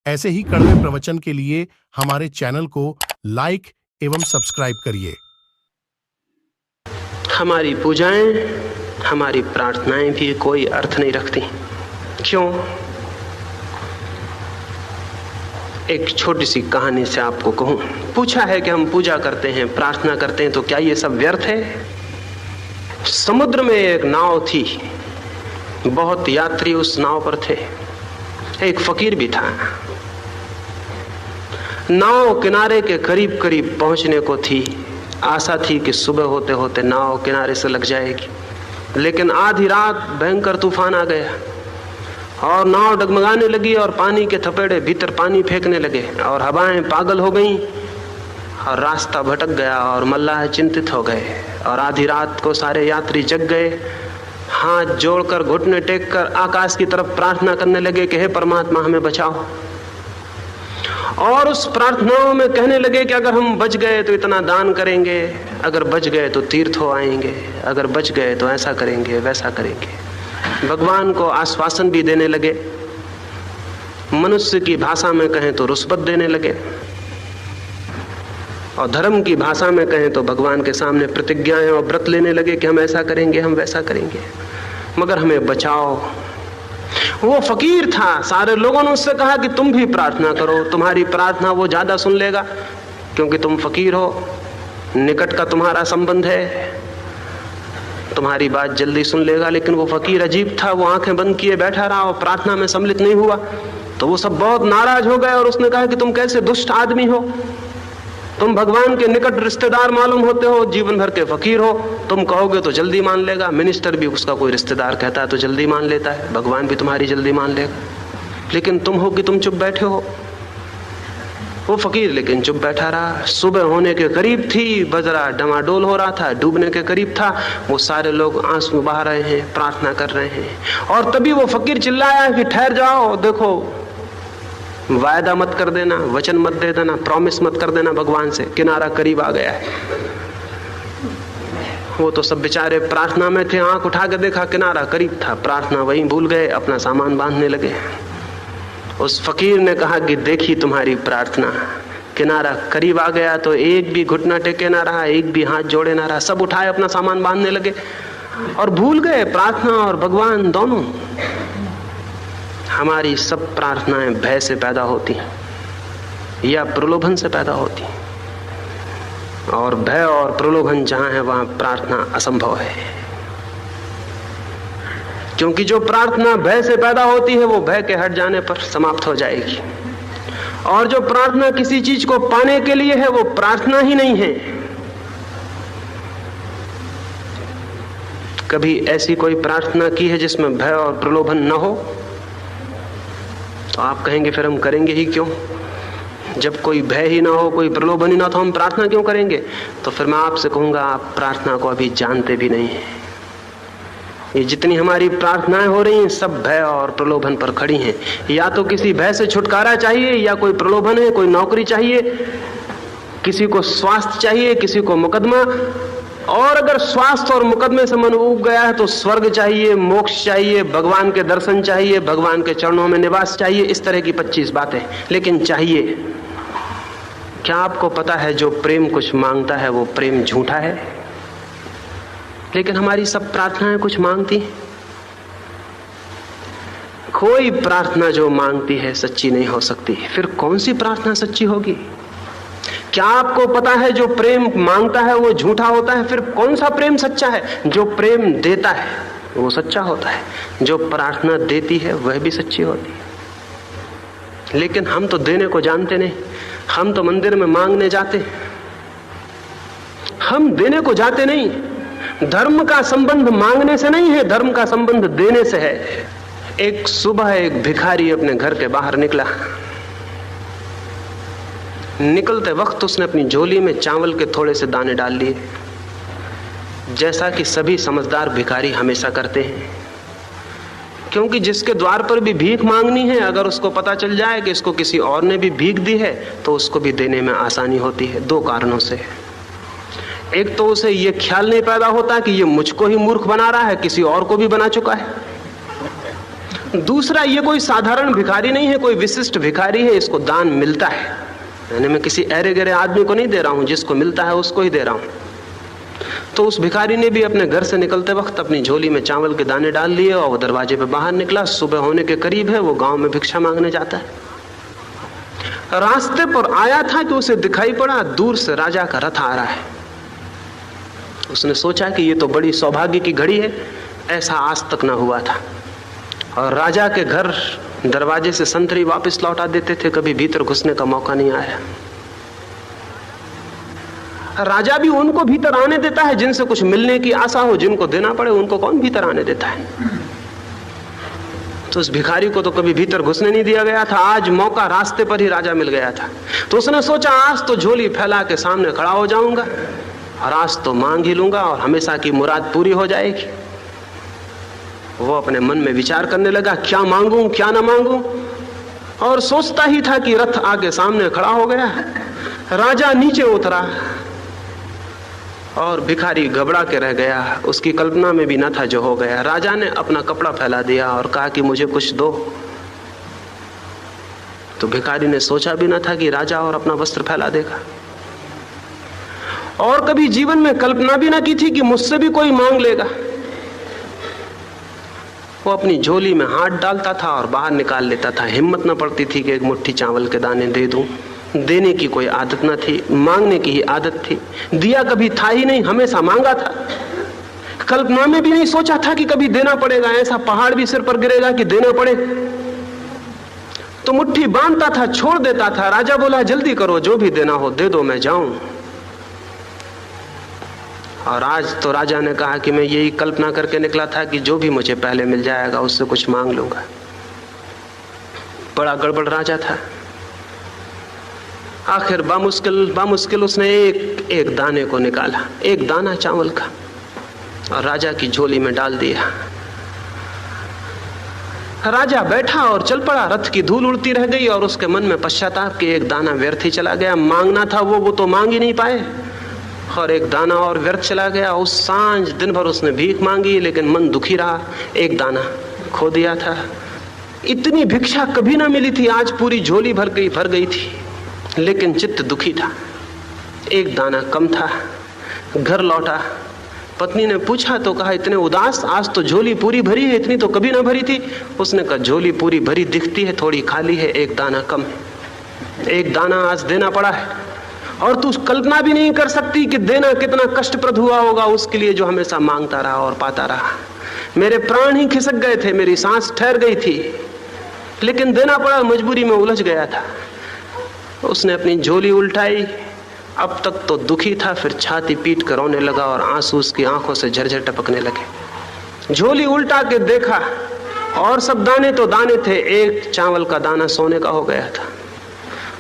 ऐसे ही कड़वे प्रवचन के लिए हमारे चैनल को लाइक एवं सब्सक्राइब करिए। हमारी पूजाएं, हमारी प्रार्थनाएं भी कोई अर्थ नहीं रखती। क्यों? एक छोटी सी कहानी से आपको कहूं। पूछा है कि हम पूजा करते हैं, प्रार्थना करते हैं, तो क्या ये सब व्यर्थ है? समुद्र में एक नाव थी, बहुत यात्री उस नाव पर थे, एक फकीर भी था। नाव किनारे के करीब करीब पहुंचने को थी। आशा थी कि सुबह होते होते नाव किनारे से लग जाएगी, लेकिन आधी रात भयंकर तूफान आ गया और नाव डगमगाने लगी और पानी के थपेड़े भीतर पानी फेंकने लगे और हवाएं पागल हो गईं और रास्ता भटक गया और मल्लाह चिंतित हो गए। और आधी रात को सारे यात्री जग गए, हाथ जोड़कर घुटने टेककर आकाश की तरफ प्रार्थना करने लगे कि हे परमात्मा हमें बचाओ। और उस प्रार्थनाओं में कहने लगे कि अगर हम बच गए तो इतना दान करेंगे, अगर बच गए तो तीर्थ हो आएंगे, अगर बच गए तो ऐसा करेंगे वैसा करेंगे। भगवान को आश्वासन भी देने लगे। मनुष्य की भाषा में कहें तो रुष्वत देने लगे और धर्म की भाषा में कहें तो भगवान के सामने प्रतिज्ञाएं और व्रत लेने लगे कि हम ऐसा करेंगे, हम वैसा करेंगे, मगर हमें बचाओ। वो फकीर था। सारे लोगों ने उससे कहा कि तुम भी प्रार्थना करो, तुम्हारी प्रार्थना वो ज्यादा सुन लेगा क्योंकि तुम फकीर हो, निकट का तुम्हारा संबंध है, तुम्हारी बात जल्दी सुन लेगा। लेकिन वो फकीर अजीब था, वो आंखें बंद किए बैठा रहा और प्रार्थना में सम्मिलित नहीं हुआ। तो वो सब बहुत नाराज हो गए और उसने कहा कि तुम कैसे दुष्ट आदमी हो, तुम भगवान के निकट रिश्तेदार मालूम होते हो, जीवन भर के फकीर हो, तुम कहोगे तो जल्दी मान लेगा। मिनिस्टर भी उसका कोई रिश्तेदार कहता है तो जल्दी मान लेता है, भगवान भी तुम्हारी जल्दी मान लेगा। लेकिन तुम हो कि तुम चुप बैठे हो। वो फकीर लेकिन चुप बैठा रहा। सुबह होने के करीब थी, बजरा डमाडोल हो रहा था, डूबने के करीब था। वो सारे लोग आंसू बहा रहे हैं, प्रार्थना कर रहे हैं। और तभी वो फकीर चिल्लाया कि ठहर जाओ, देखो वायदा मत कर देना, वचन मत दे देना, प्रॉमिस मत कर देना भगवान से, किनारा करीब आ गया है। वो तो सब बेचारे प्रार्थना में थे, आंख उठा के देखा किनारा करीब था, प्रार्थना वहीं भूल गए, अपना सामान बांधने लगे। उस फकीर ने कहा कि देखी तुम्हारी प्रार्थना, किनारा करीब आ गया तो एक भी घुटना टेके ना रहा, एक भी हाथ जोड़े ना रहा, सब उठाए अपना सामान बांधने लगे और भूल गए प्रार्थना और भगवान दोनों। हमारी सब प्रार्थनाएं भय से पैदा होती या प्रलोभन से पैदा होती, और भय और प्रलोभन जहां है वहां प्रार्थना असंभव है। क्योंकि जो प्रार्थना भय से पैदा होती है वो भय के हट जाने पर समाप्त हो जाएगी, और जो प्रार्थना किसी चीज को पाने के लिए है वो प्रार्थना ही नहीं है। कभी ऐसी कोई प्रार्थना की है जिसमें भय और प्रलोभन न हो? तो आप कहेंगे फिर हम करेंगे ही क्यों? जब कोई भय ही ना हो, कोई प्रलोभन ही ना, तो हम प्रार्थना क्यों करेंगे? तो फिर मैं आपसे कहूंगा आप प्रार्थना को अभी जानते भी नहीं हैं। ये जितनी हमारी प्रार्थनाएं हो रही हैं सब भय और प्रलोभन पर खड़ी हैं। या तो किसी भय से छुटकारा चाहिए, या कोई प्रलोभन है, कोई नौकरी चाहिए, किसी को स्वास्थ्य चाहिए, किसी को मुकदमा, और अगर स्वास्थ्य और मुकदमे से मन उब गया है तो स्वर्ग चाहिए, मोक्ष चाहिए, भगवान के दर्शन चाहिए, भगवान के चरणों में निवास चाहिए। इस तरह की 25 बातें, लेकिन चाहिए। क्या आपको पता है जो प्रेम कुछ मांगता है वो प्रेम झूठा है? लेकिन हमारी सब प्रार्थनाएं कुछ मांगती हैं। कोई प्रार्थना जो मांगती है सच्ची नहीं हो सकती। फिर कौन सी प्रार्थना सच्ची होगी? क्या आपको पता है जो प्रेम मांगता है वो झूठा होता है? फिर कौन सा प्रेम सच्चा है? जो प्रेम देता है वो सच्चा होता है, जो प्रार्थना देती है वह भी सच्ची होती है। लेकिन हम तो देने को जानते नहीं, हम तो मंदिर में मांगने जाते, हम देने को जाते नहीं। धर्म का संबंध मांगने से नहीं है, धर्म का संबंध देने से है। एक सुबह एक भिखारी अपने घर के बाहर निकला। निकलते वक्त उसने अपनी झोली में चावल के थोड़े से दाने डाल लिए, जैसा कि सभी समझदार भिखारी हमेशा करते हैं। क्योंकि जिसके द्वार पर भी भीख मांगनी है, अगर उसको पता चल जाए कि इसको किसी और ने भी भीख दी है तो उसको भी देने में आसानी होती है। 2 कारणों से। एक तो उसे यह ख्याल नहीं पैदा होता कि ये मुझको ही मूर्ख बना रहा है, किसी और को भी बना चुका है। दूसरा, ये कोई साधारण भिखारी नहीं है, कोई विशिष्ट भिखारी है, इसको दान मिलता है। यानी मैं किसी अरे गरे आदमी को नहीं दे रहा हूं, जिसको मिलता है उसको ही दे रहा हूं। तो उस भिखारी ने भी अपने घर से निकलते वक्त अपनी झोली में चावल के दाने डाल लिए और वो दरवाजे पे बाहर निकला। सुबह होने के करीब है, वो गांव में भिक्षा मांगने जाता है। रास्ते पर आया था कि उसे दिखाई पड़ा दूर से राजा का रथ आ रहा है। उसने सोचा कि ये तो बड़ी सौभाग्य की घड़ी है, ऐसा आज तक ना हुआ था। और राजा के घर दरवाजे से संतरी वापस लौटा देते थे, कभी भीतर घुसने का मौका नहीं आया। राजा भी उनको भीतर आने देता है जिनसे कुछ मिलने की आशा हो, जिनको देना पड़े उनको कौन भीतर आने देता है। तो उस भिखारी को तो कभी भीतर घुसने नहीं दिया गया था। आज मौका रास्ते पर ही राजा मिल गया था, तो उसने सोचा आज तो झोली फैला के सामने खड़ा हो जाऊंगा और आज तो मांग ही लूंगा और हमेशा की मुराद पूरी हो जाएगी। वो अपने मन में विचार करने लगा, क्या मांगूं क्या ना मांगूं। और सोचता ही था कि रथ आगे सामने खड़ा हो गया। राजा नीचे उतरा और भिखारी घबरा के रह गया। उसकी कल्पना में भी न था जो हो गया। राजा ने अपना कपड़ा फैला दिया और कहा कि मुझे कुछ दो। तो भिखारी ने सोचा भी न था कि राजा और अपना वस्त्र फैला देगा, और कभी जीवन में कल्पना भी न की थी कि मुझसे भी कोई मांग लेगा। वो अपनी झोली में हाथ डालता था और बाहर निकाल लेता था। हिम्मत न पड़ती थी कि एक मुट्ठी चावल के दाने दे दूं। देने की कोई आदत न थी, मांगने की ही आदत थी। दिया कभी था ही नहीं, हमेशा मांगा था। कल्पना में भी नहीं सोचा था कि कभी देना पड़ेगा, ऐसा पहाड़ भी सिर पर गिरेगा कि देना पड़े। तो मुट्ठी बांधता था, छोड़ देता था। राजा बोला जल्दी करो, जो भी देना हो दे दो, मैं जाऊं। और आज तो राजा ने कहा कि मैं यही कल्पना करके निकला था कि जो भी मुझे पहले मिल जाएगा उससे कुछ मांग लूंगा। बड़ा गड़बड़ राजा था। आखिर बामुश्किल उसने एक दाने को निकाला, एक दाना चावल का, और राजा की झोली में डाल दिया। राजा बैठा और चल पड़ा। रथ की धूल उड़ती रह गई और उसके मन में पश्चाताप कि एक दाना व्यर्थ ही चला गया। मांगना था वो तो मांग ही नहीं पाए, और एक दाना और व्यर्थ चला गया। उस सांझ दिन भर उसने भीख मांगी, लेकिन मन दुखी रहा। एक दाना खो दिया था। इतनी भिक्षा कभी ना मिली थी, आज पूरी झोली भर गई थी, लेकिन चित्त दुखी था। एक दाना कम था। घर लौटा, पत्नी ने पूछा तो कहा इतने उदास, आज तो झोली पूरी भरी है, इतनी तो कभी ना भरी थी। उसने कहा झोली पूरी भरी दिखती है, थोड़ी खाली है, एक दाना कम है। एक दाना आज देना पड़ा है, और तू कल्पना भी नहीं कर सकती कि देना कितना कष्टप्रद हुआ होगा उसके लिए जो हमेशा मांगता रहा और पाता रहा। मेरे प्राण ही खिसक गए थे, मेरी सांस ठहर गई थी, लेकिन देना पड़ा, मजबूरी में उलझ गया था। उसने अपनी झोली उल्टाई। अब तक तो दुखी था, फिर छाती पीट कर रोने लगा और आंसू उसकी आंखों से झरझर टपकने लगे। झोली उल्टा के देखा और सब दाने तो दाने थे, एक चावल का दाना सोने का हो गया था।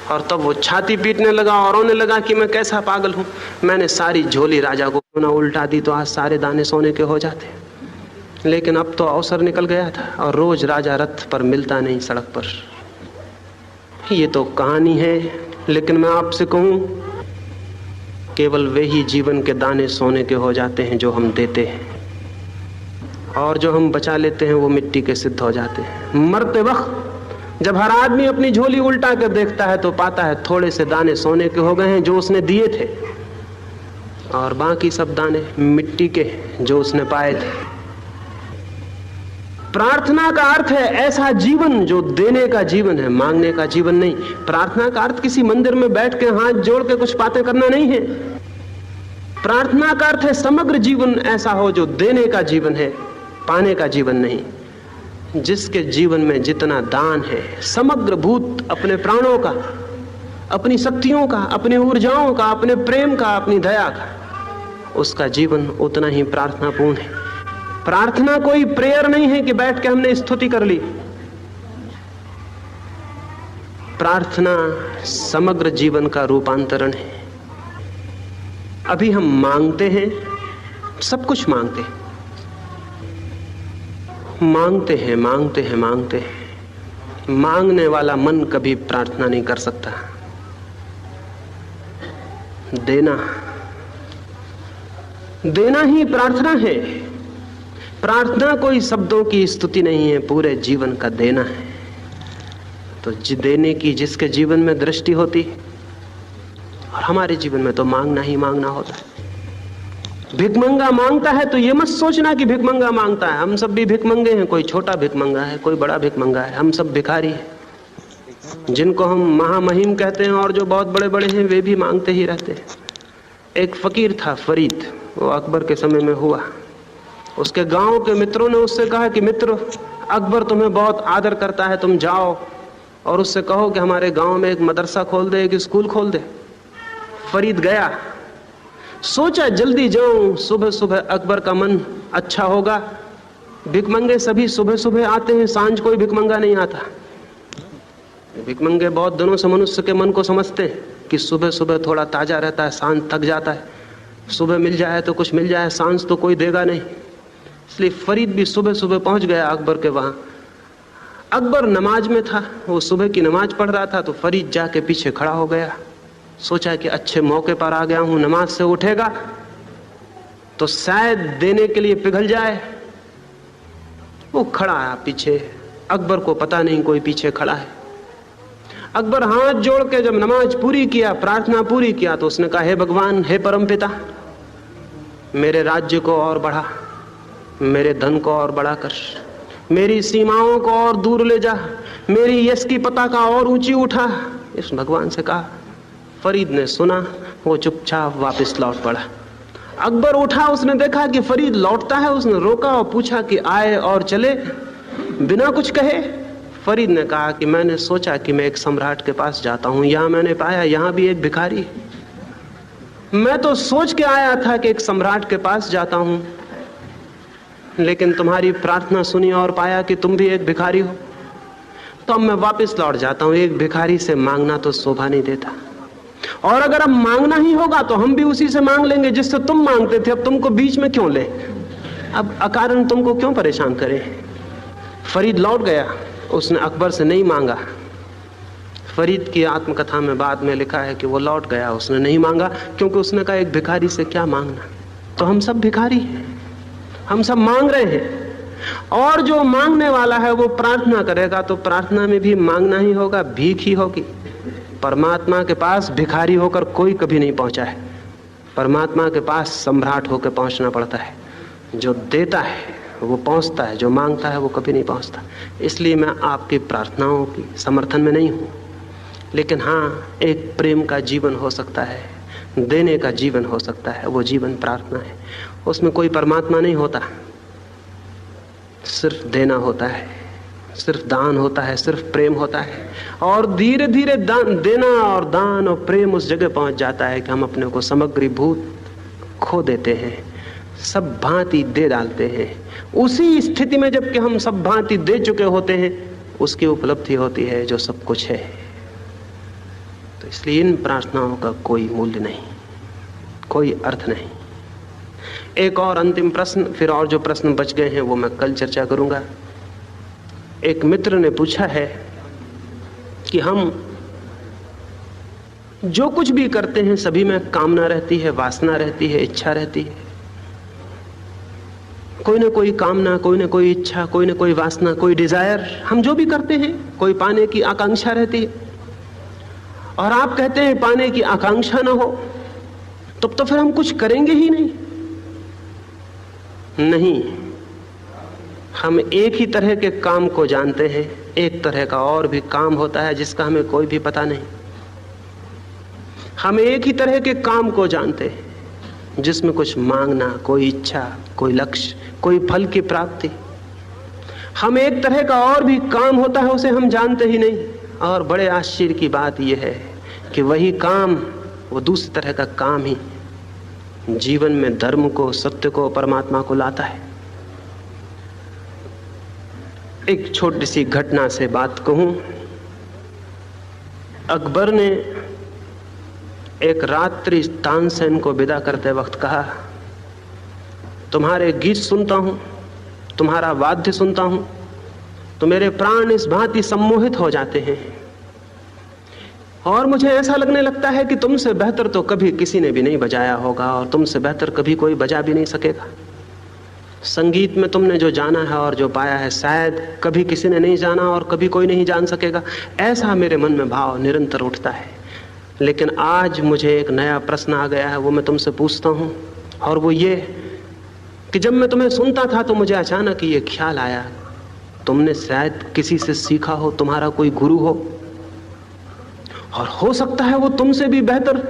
और तब वो छाती पीटने लगा और रोने लगा कि मैं कैसा पागल हूं, मैंने सारी झोली राजा को ना उल्टा दी तो आज सारे दाने सोने के हो जाते। लेकिन अब तो अवसर निकल गया था और रोज राजा रथ पर मिलता नहीं सड़क पर। ये तो कहानी है, लेकिन मैं आपसे कहूं केवल वे ही जीवन के दाने सोने के हो जाते हैं जो हम देते हैं, और जो हम बचा लेते हैं वो मिट्टी के सिद्ध हो जाते हैं। मरते वक्त जब हर आदमी अपनी झोली उल्टा कर देखता है तो पाता है थोड़े से दाने सोने के हो गए हैं जो उसने दिए थे, और बाकी सब दाने मिट्टी के जो उसने पाए थे। प्रार्थना का अर्थ है ऐसा जीवन जो देने का जीवन है, मांगने का जीवन नहीं। प्रार्थना का अर्थ किसी मंदिर में बैठ के हाथ जोड़ के कुछ बातें करना नहीं है। प्रार्थना का अर्थ है समग्र जीवन ऐसा हो जो देने का जीवन है, पाने का जीवन नहीं। जिसके जीवन में जितना दान है, समग्र भूत अपने प्राणों का, अपनी शक्तियों का, अपनी ऊर्जाओं का, अपने प्रेम का, अपनी दया का, उसका जीवन उतना ही प्रार्थनापूर्ण है। प्रार्थना कोई प्रेयर नहीं है कि बैठ के हमने स्तुति कर ली। प्रार्थना समग्र जीवन का रूपांतरण है। अभी हम मांगते हैं, सब कुछ मांगते हैं, मांगते हैं, मांगते हैं, मांगते हैं। मांगने वाला मन कभी प्रार्थना नहीं कर सकता। देना ही प्रार्थना है। प्रार्थना कोई शब्दों की स्तुति नहीं है, पूरे जीवन का देना है। तो देने की जिसके जीवन में दृष्टि होती, और हमारे जीवन में तो मांगना ही मांगना होता है। भिखमंगा मांगता है तो ये मत सोचना कि भिखमंगा मांगता है। हम सब भी भिखमंगे हैं, कोई छोटा भिखमंगा है, कोई बड़ा भिखमंगा है, हम सब भिखारी हैं। जिनको हम महामहिम कहते हैं और जो बहुत बड़े बड़े हैं, वे भी मांगते ही रहते हैं। एक फकीर था फरीद, वो अकबर के समय में हुआ। उसके गांव के मित्रों ने उससे कहा कि मित्र, अकबर तुम्हें बहुत आदर करता है, तुम जाओ और उससे कहो कि हमारे गांव में एक मदरसा खोल दे, एक स्कूल खोल दे। फरीद गया, सोचा जल्दी जाऊं, सुबह सुबह अकबर का मन अच्छा होगा। भिखमंगे सभी सुबह सुबह आते हैं, सांझ कोई भिखमंगा नहीं आता। भिखमंगे बहुत दिनों से मनुष्य के मन को समझते हैं कि सुबह सुबह थोड़ा ताजा रहता है, सांझ थक जाता है। सुबह मिल जाए तो कुछ मिल जाए, सांझ तो कोई देगा नहीं। इसलिए फरीद भी सुबह सुबह पहुंच गया अकबर के वहां। अकबर नमाज में था, वो सुबह की नमाज पढ़ रहा था, तो फरीद जाके पीछे खड़ा हो गया। सोचा कि अच्छे मौके पर आ गया हूं, नमाज से उठेगा तो शायद देने के लिए पिघल जाए। वो खड़ा है पीछे, अकबर को पता नहीं कोई पीछे खड़ा है। अकबर हाथ जोड़ के जब नमाज पूरी किया, प्रार्थना पूरी किया, तो उसने कहा, हे भगवान, हे परमपिता, मेरे राज्य को और बढ़ा, मेरे धन को और बढ़ा कर, मेरी सीमाओं को और दूर ले जा, मेरी यश की पताका और ऊंची उठा। इस भगवान से कहा। फरीद ने सुना, वो चुपचाप वापस लौट पड़ा। अकबर उठा, उसने देखा कि फरीद लौटता है, उसने रोका और पूछा कि आए और चले बिना कुछ कहे। फरीद ने कहा कि मैंने सोचा कि मैं एक सम्राट के पास जाता हूं, यहां मैंने पाया यहां भी एक भिखारी। मैं तो सोच के आया था कि एक सम्राट के पास जाता हूं, लेकिन तुम्हारी प्रार्थना सुनी और पाया कि तुम भी एक भिखारी हो, तो अब मैं वापस लौट जाता हूं। एक भिखारी से मांगना तो शोभा नहीं देता, और अगर अब मांगना ही होगा तो हम भी उसी से मांग लेंगे जिससे तुम मांगते थे। अब तुमको बीच में क्यों ले, अब अकारण तुमको क्यों परेशान करें। फरीद लौट गया, उसने अकबर से नहीं मांगा। फरीद की आत्मकथा में बाद में लिखा है कि वो लौट गया, उसने नहीं मांगा, क्योंकि उसने कहा एक भिखारी से क्या मांगना। तो हम सब भिखारी हैं, हम सब मांग रहे हैं, और जो मांगने वाला है वो प्रार्थना करेगा तो प्रार्थना में भी मांगना ही होगा, भीख ही होगी। परमात्मा के पास भिखारी होकर कोई कभी नहीं पहुंचा है, परमात्मा के पास सम्राट होकर पहुंचना पड़ता है। जो देता है वो पहुंचता है, जो मांगता है वो कभी नहीं पहुंचता। इसलिए मैं आपकी प्रार्थनाओं की समर्थन में नहीं हूं, लेकिन हाँ, एक प्रेम का जीवन हो सकता है, देने का जीवन हो सकता है, वो जीवन प्रार्थना है। उसमें कोई परमात्मा नहीं होता, सिर्फ देना होता है, सिर्फ दान होता है, सिर्फ प्रेम होता है। और धीरे धीरे देना और दान और प्रेम उस जगह पहुंच जाता है कि हम अपने को समग्रीभूत खो देते हैं, सब भांति दे डालते हैं। उसी स्थिति में जबकि हम सब भांति दे चुके होते हैं, उसकी उपलब्धि होती है जो सब कुछ है। तो इसलिए इन प्रार्थनाओं का कोई मूल्य नहीं, कोई अर्थ नहीं। एक और अंतिम प्रश्न, फिर और जो प्रश्न बच गए हैं वो मैं कल चर्चा करूंगा। एक मित्र ने पूछा है कि हम जो कुछ भी करते हैं सभी में कामना रहती है, वासना रहती है, इच्छा रहती है। कोई ना कोई कामना, कोई ना कोई इच्छा, कोई ना कोई वासना, कोई डिजायर, हम जो भी करते हैं कोई पाने की आकांक्षा रहती है। और आप कहते हैं पाने की आकांक्षा ना हो तब तो फिर हम कुछ करेंगे ही नहीं। नहीं, हम एक ही तरह के काम को जानते हैं, एक तरह का और भी काम होता है जिसका हमें कोई भी पता नहीं। हम एक ही तरह के काम को जानते हैं जिसमें कुछ मांगना, कोई इच्छा, कोई लक्ष्य, कोई फल की प्राप्ति। हम एक तरह का और भी काम होता है, उसे हम जानते ही नहीं। और बड़े आश्चर्य की बात यह है कि वही काम, वो दूसरी तरह का काम ही जीवन में धर्म को, सत्य को, परमात्मा को लाता है। एक छोटी सी घटना से बात कहूं। अकबर ने एक रात्रि तानसेन को विदा करते वक्त कहा, तुम्हारे गीत सुनता हूं, तुम्हारा वाद्य सुनता हूं तो मेरे प्राण इस भांति सम्मोहित हो जाते हैं और मुझे ऐसा लगने लगता है कि तुमसे बेहतर तो कभी किसी ने भी नहीं बजाया होगा और तुमसे बेहतर कभी कोई बजा भी नहीं सकेगा। संगीत में तुमने जो जाना है और जो पाया है शायद कभी किसी ने नहीं जाना और कभी कोई नहीं जान सकेगा, ऐसा मेरे मन में भाव निरंतर उठता है। लेकिन आज मुझे एक नया प्रश्न आ गया है, वो मैं तुमसे पूछता हूं, और वो ये कि जब मैं तुम्हें सुनता था तो मुझे अचानक ये ख्याल आया, तुमने शायद किसी से सीखा हो, तुम्हारा कोई गुरु हो, और हो सकता है वो तुमसे भी बेहतर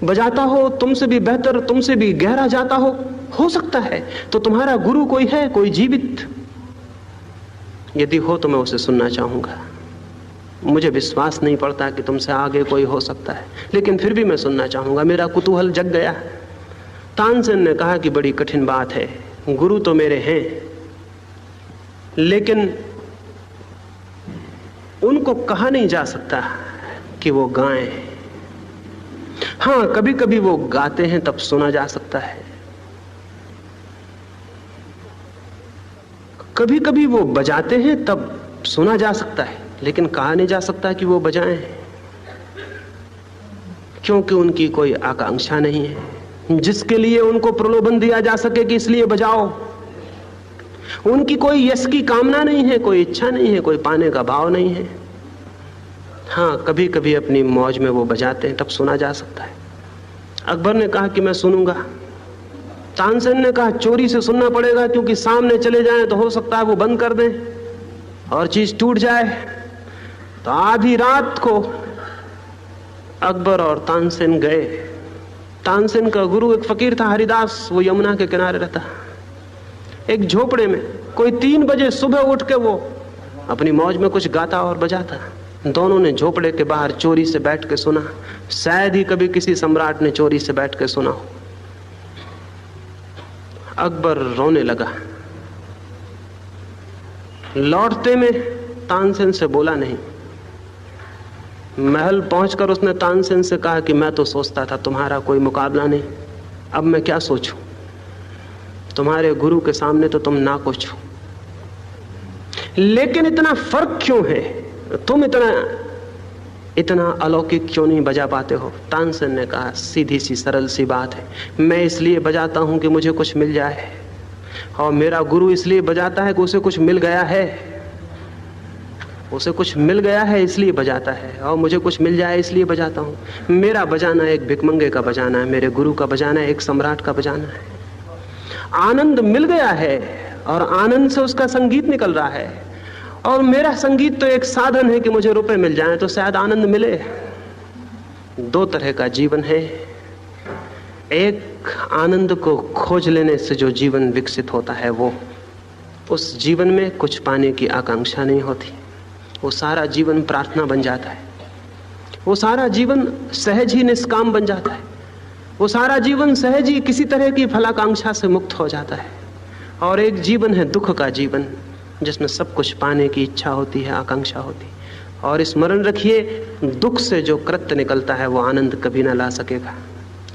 बजाता हो, तुमसे भी बेहतर, तुमसे भी गहरा जाता हो सकता है। तो तुम्हारा गुरु कोई है, कोई जीवित? यदि हो तो मैं उसे सुनना चाहूंगा। मुझे विश्वास नहीं पड़ता कि तुमसे आगे कोई हो सकता है, लेकिन फिर भी मैं सुनना चाहूंगा। मेरा कुतूहल जग गया। तानसेन ने कहा कि बड़ी कठिन बात है, गुरु तो मेरे हैं, लेकिन उनको कहा नहीं जा सकता कि वो गाएं। हाँ, कभी कभी वो गाते हैं तब सुना जा सकता है, कभी कभी वो बजाते हैं तब सुना जा सकता है, लेकिन कहा नहीं जा सकता कि वो बजाएं, क्योंकि उनकी कोई आकांक्षा नहीं है जिसके लिए उनको प्रलोभन दिया जा सके कि इसलिए बजाओ। उनकी कोई यश की कामना नहीं है, कोई इच्छा नहीं है, कोई पाने का भाव नहीं है। हाँ, कभी कभी अपनी मौज में वो बजाते हैं तब सुना जा सकता है। अकबर ने कहा कि मैं सुनूंगा। तानसेन ने कहा चोरी से सुनना पड़ेगा, क्योंकि सामने चले जाएं तो हो सकता है वो बंद कर दें और चीज टूट जाए। तो आधी रात को अकबर और तानसेन गए। तानसेन का गुरु एक फकीर था, हरिदास, वो यमुना के किनारे रहता, एक झोपड़े में। कोई 3 बजे सुबह उठ के वो अपनी मौज में कुछ गाता और बजाता। दोनों ने झोपड़े के बाहर चोरी से बैठ के सुना। शायद ही कभी किसी सम्राट ने चोरी से बैठ के सुना हो। अकबर रोने लगा। लौटते में तानसेन से बोला नहीं। महल पहुंचकर उसने तानसेन से कहा कि मैं तो सोचता था तुम्हारा कोई मुकाबला नहीं, अब मैं क्या सोचूं, तुम्हारे गुरु के सामने तो तुम ना कुछ हो। लेकिन इतना फर्क क्यों है, तुम इतना अलौकिक क्यों नहीं बजा पाते हो? तानसेन ने कहा सीधी सी सरल सी बात है, मैं इसलिए बजाता हूं कि मुझे कुछ मिल जाए, और मेरा गुरु इसलिए बजाता है कि उसे कुछ मिल गया है। उसे कुछ मिल गया है इसलिए बजाता है, और मुझे कुछ मिल जाए इसलिए बजाता हूं। मेरा बजाना एक भिखमंगे का बजाना है, मेरे गुरु का बजाना एक सम्राट का बजाना है। आनंद मिल गया है और आनंद से उसका संगीत निकल रहा है, और मेरा संगीत तो एक साधन है कि मुझे रुपए मिल जाएं तो शायद आनंद मिले। 2 तरह का जीवन है। एक आनंद को खोज लेने से जो जीवन विकसित होता है, वो उस जीवन में कुछ पाने की आकांक्षा नहीं होती। वो सारा जीवन प्रार्थना बन जाता है, वो सारा जीवन सहज ही निष्काम बन जाता है, वो सारा जीवन सहज ही किसी तरह की फलाकांक्षा से मुक्त हो जाता है। और एक जीवन है दुख का जीवन, जिसमें सब कुछ पाने की इच्छा होती है, आकांक्षा होती है। और स्मरण रखिए, दुख से जो कृत्य निकलता है वो आनंद कभी ना ला सकेगा,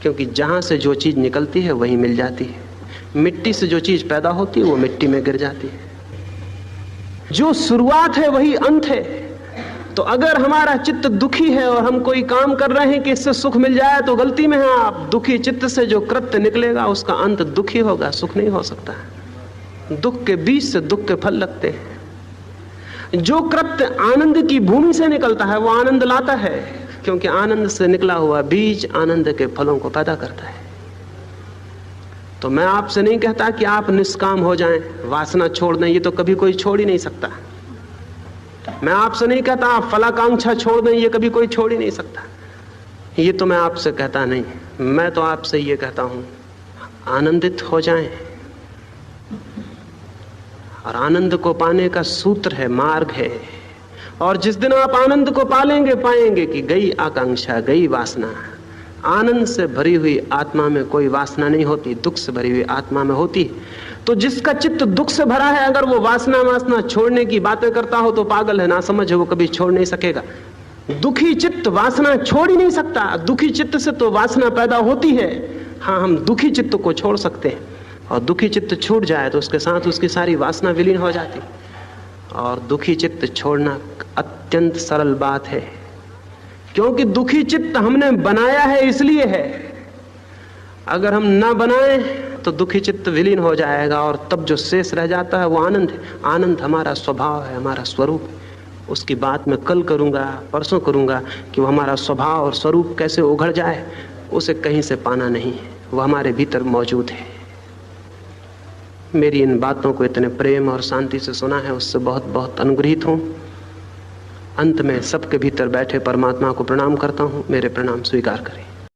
क्योंकि जहां से जो चीज निकलती है वही मिल जाती है। मिट्टी से जो चीज पैदा होती है वो मिट्टी में गिर जाती है। जो शुरुआत है वही अंत है। तो अगर हमारा चित्त दुखी है और हम कोई काम कर रहे हैं कि इससे सुख मिल जाए, तो गलती में है आप। दुखी चित्त से जो कृत्य निकलेगा उसका अंत दुखी होगा, सुख नहीं हो सकता। दुख के बीज से दुख के फल लगते हैं। जो कृत्य आनंद की भूमि से निकलता है वो आनंद लाता है, क्योंकि आनंद से निकला हुआ बीज आनंद के फलों को पैदा करता है। तो मैं आपसे नहीं कहता कि आप निष्काम हो जाएं, वासना छोड़ दें, ये तो कभी कोई छोड़ ही नहीं सकता। मैं आपसे नहीं कहता आप फलाकांक्षा छोड़ दें, ये कभी कोई छोड़ ही नहीं सकता। ये तो मैं आपसे कहता नहीं, मैं तो आपसे ये कहता हूं आनंदित हो जाएं। और आनंद को पाने का सूत्र है, मार्ग है। और जिस दिन आप आनंद को पालेंगे, पाएंगे कि गई आकांक्षा, गई वासना। आनंद से भरी हुई आत्मा में कोई वासना नहीं होती, दुख से भरी हुई आत्मा में होती। तो जिसका चित्त दुख से भरा है, अगर वो वासना छोड़ने की बातें करता हो तो पागल है, ना समझ है, वो कभी छोड़ नहीं सकेगा। दुखी चित्त वासना छोड़ ही नहीं सकता। दुखी चित्त से तो वासना पैदा होती है। हाँ, हम दुखी चित्त को छोड़ सकते हैं, और दुखी चित्त छूट जाए तो उसके साथ उसकी सारी वासना विलीन हो जाती। और दुखी चित्त छोड़ना अत्यंत सरल बात है, क्योंकि दुखी चित्त हमने बनाया है, इसलिए है। अगर हम ना बनाएं तो दुखी चित्त विलीन हो जाएगा, और तब जो शेष रह जाता है वो आनंद है। आनंद हमारा स्वभाव है, हमारा स्वरूप है। उसकी बात मैं कल करूंगा, परसों करूंगा कि वो हमारा स्वभाव और स्वरूप कैसे उघड़ जाए, उसे कहीं से पाना नहीं है, वो हमारे भीतर मौजूद है। मेरी इन बातों को इतने प्रेम और शांति से सुना है, उससे बहुत बहुत अनुग्रहित हूं। अंत में सबके भीतर बैठे परमात्मा को प्रणाम करता हूं। मेरे प्रणाम स्वीकार करें।